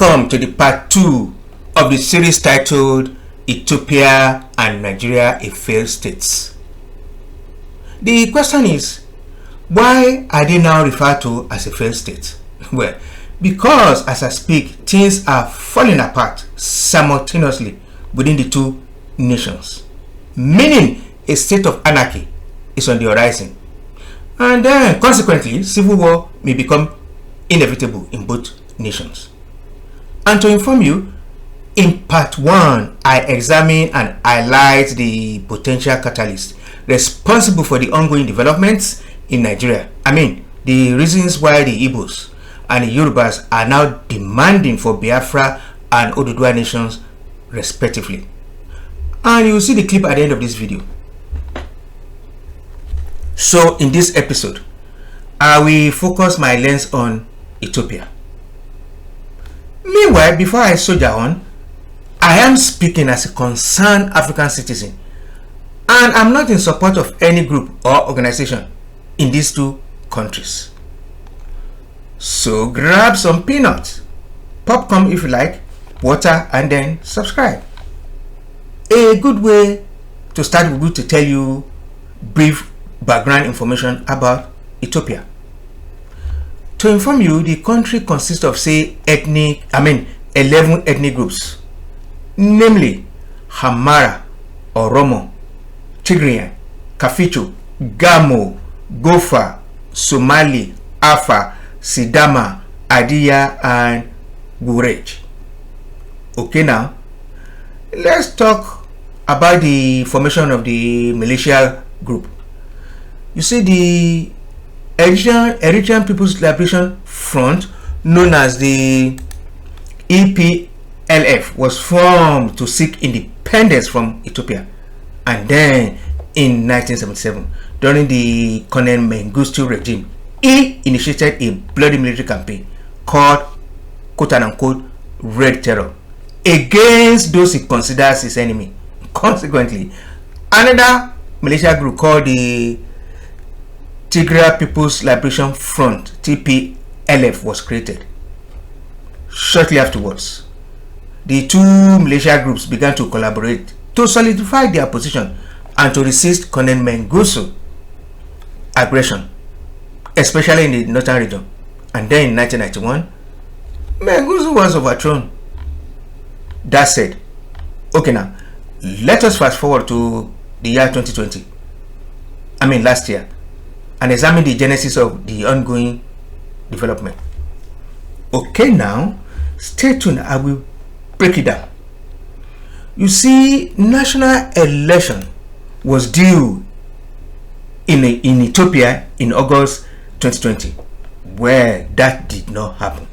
Welcome to the part 2 of the series titled Ethiopia and Nigeria a failed states. The question is, why are they now referred to as a failed state? Well, because as I speak, things are falling apart simultaneously within the two nations, meaning a state of anarchy is on the horizon, and then consequently civil war may become inevitable in both nations. And to inform you, in part 1 I examine and highlight the potential catalysts responsible for the ongoing developments in Nigeria. The reasons why the Igbos and the Yorubas are now demanding for Biafra and Oduduwa nations respectively. And you will see the clip at the end of this video. So in this episode, I will focus my lens on Ethiopia. Meanwhile, before I soldier on, I am speaking as a concerned African citizen, and I'm not in support of any group or organization in these two countries. So grab some peanuts, popcorn if you like, water, and then subscribe. A good way to start would be to tell you brief background information about Ethiopia. To inform you, the country consists of 11 ethnic groups, namely Hamara, Oromo, Tigrian, Kaficho, Gamo, Gofa, Somali, Afa, Sidama, Adiya, and Gurej. Okay, now let's talk about the formation of the militia group. You see, the Eritrean People's Liberation Front, known as the EPLF, was formed to seek independence from Ethiopia, and then in 1977, during the Colonel Mengistu regime, he initiated a bloody military campaign called quote-unquote Red Terror against those he considers his enemy. Consequently, another militia group called the Tigray People's Liberation Front (TPLF) was created. Shortly afterwards, the two militia groups began to collaborate to solidify their position and to resist Colonel Mengistu's aggression, especially in the northern region. And then in 1991, Mengistu was overthrown. That said, okay, now let us fast forward to the year 2020. Last year, and examine the genesis of the ongoing development. Okay, now stay tuned, I will break it down. You see, national election was due in Ethiopia in August 2020, where that did not happen.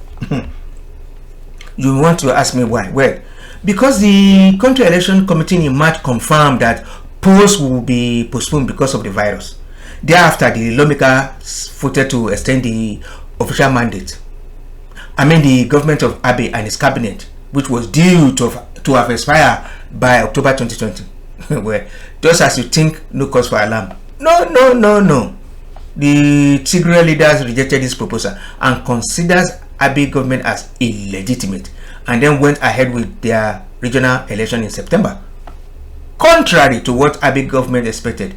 You want to ask me why? Well, because the country election committee in March confirmed that polls will be postponed because of the virus. Thereafter, the lawmakers voted to extend the official mandate. The government of Abiy and his cabinet, which was due to have expired by October 2020. Well, just as you think, no cause for alarm. No. The Tigray leaders rejected this proposal and considers Abiy government as illegitimate, and then went ahead with their regional election in September, contrary to what Abiy government expected.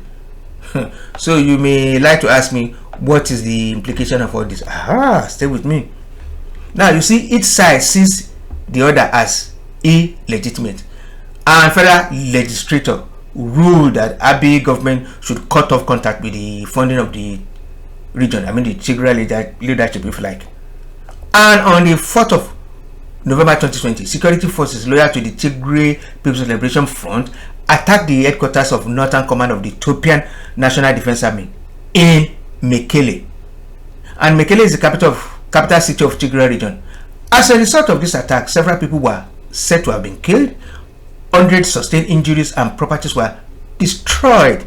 So you may like to ask me, what is the implication of all this? Stay with me. Now you see, each side sees the other as illegitimate, and federal legislature ruled that Abiy government should cut off contact with the funding of the region, the Tigray leadership if you like. And on the 4th of November 2020, security forces loyal to the Tigray People's Liberation Front attacked the headquarters of Northern Command of the Ethiopian National Defense Army in Mekele. And Mekele is the capital city of Tigray region. As a result of this attack, several people were said to have been killed, hundreds sustained injuries, and properties were destroyed.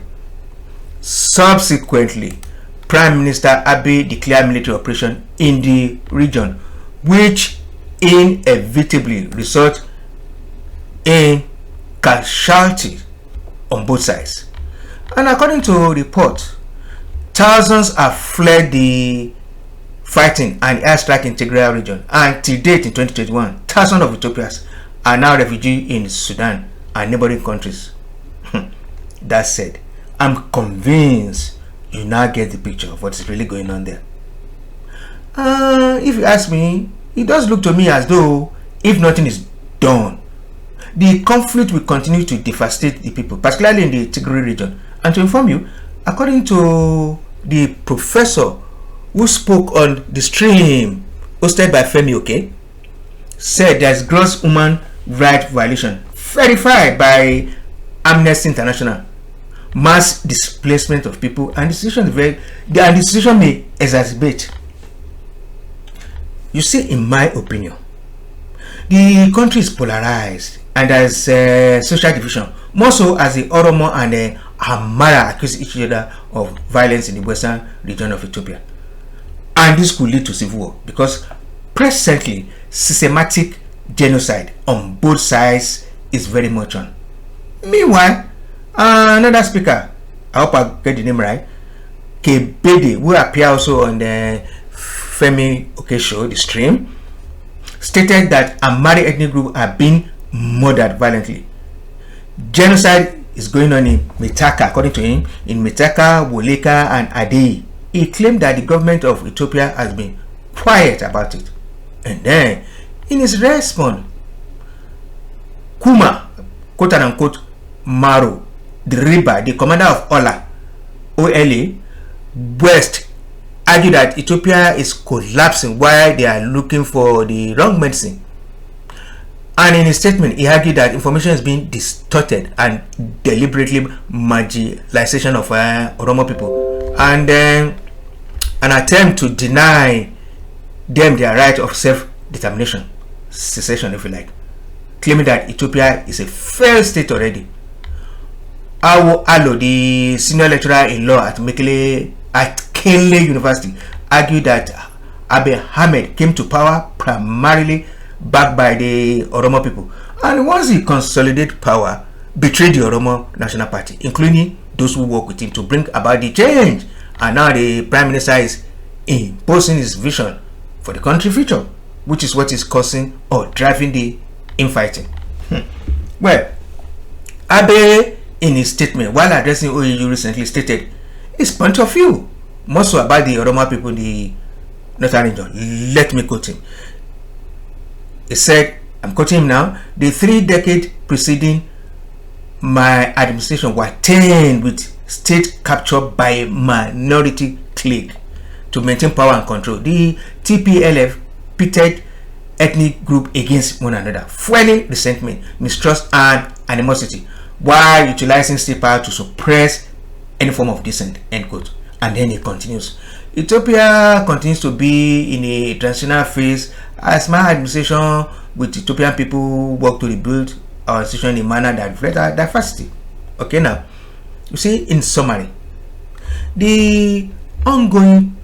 Subsequently, Prime Minister Abiy declared military operation in the region, which inevitably resulted in casualties on both sides. And according to reports, thousands have fled the fighting an airstrike in Tigray region, and to date in 2021, thousands of Ethiopians are now refugees in Sudan and neighboring countries. That said, I'm convinced you now get the picture of what is really going on there. If you ask me, it does look to me as though if nothing is done, the conflict will continue to devastate the people, particularly in the Tigray region. And to inform you, according to the professor who spoke on the stream hosted by Femi, okay, said there's gross human rights violation verified by Amnesty International, mass displacement of people, and the decision may exacerbate. You see, in my opinion, the country is polarized and there's social division, more so as the Oromo and the Amhara accuse each other of violence in the western region of Ethiopia. And this could lead to civil war because presently systematic genocide on both sides is very much on. Meanwhile, another speaker, I hope I get the name right, Kebede, who appear also on the Femi show, the stream, stated that Amhara ethnic group are being murdered violently. Genocide is going on in Metaka, according to him, in Metaka, Woleka, and Adei. He claimed that the government of Ethiopia has been quiet about it. And then, in his response, Kuma, quote unquote, Maro, the Riba, the commander of OLA, West, argued that Ethiopia is collapsing while they are looking for the wrong medicine. And in his statement, he argued that information is being distorted and deliberately marginalization of Oromo people, and then an attempt to deny them their right of self-determination, secession if you like, claiming that Ethiopia is a failed state already. Awo Alo, the senior lecturer in law at Kele University, argued that Abiy Ahmed came to power primarily backed by the Oromo people, and once he consolidated power, betrayed the Oromo National Party, including those who work with him to bring about the change. And now the Prime Minister is imposing his vision for the country future, which is what is causing or driving the infighting. Well, Abe, in his statement while addressing OAU recently, stated his point of view, more so about the Oromo people in the northern region. Let me quote him. He said, I'm quoting him now, the 3 decades preceding my administration were tainted with state capture by a minority clique to maintain power and control. The TPLF pitted ethnic group against one another, fueling resentment, mistrust, and animosity, while utilizing state power to suppress any form of dissent, end quote. And then he continues, Ethiopia continues to be in a transitional phase as my administration with Ethiopian people work to rebuild our institution in a manner that reflects our diversity. Okay, now, you see, in summary, the ongoing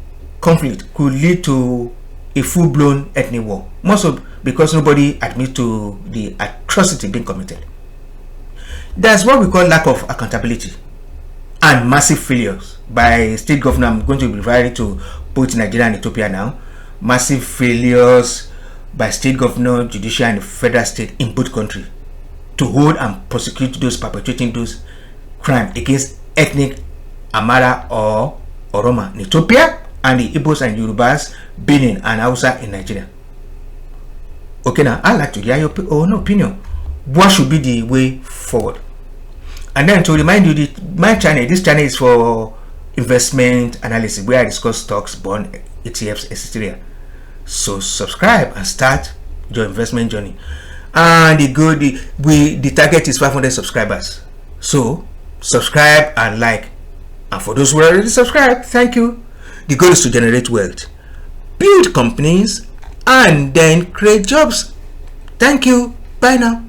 conflict could lead to a full-blown ethnic war, more so because nobody admits to the atrocity being committed. There's what we call lack of accountability and massive failures by state government. I'm going to be referring to both Nigeria and Ethiopia now. Massive failures by state governor, judicial, and federal state in both countries to hold and prosecute those perpetrating those crimes against ethnic Amhara or Oromo in Ethiopia, and the Igbos and Yorubas, Benin and Hausa in Nigeria. Okay, now I'd like to hear your own opinion. What should be the way forward? And then to remind you, my channel, this channel is for investment analysis, where I discuss stocks, bonds, ETFs, etc. So subscribe and start your investment journey. And the target is 500 subscribers. So subscribe and like. And for those who already subscribed, thank you. The goal is to generate wealth, build companies, and then create jobs. Thank you. Bye now.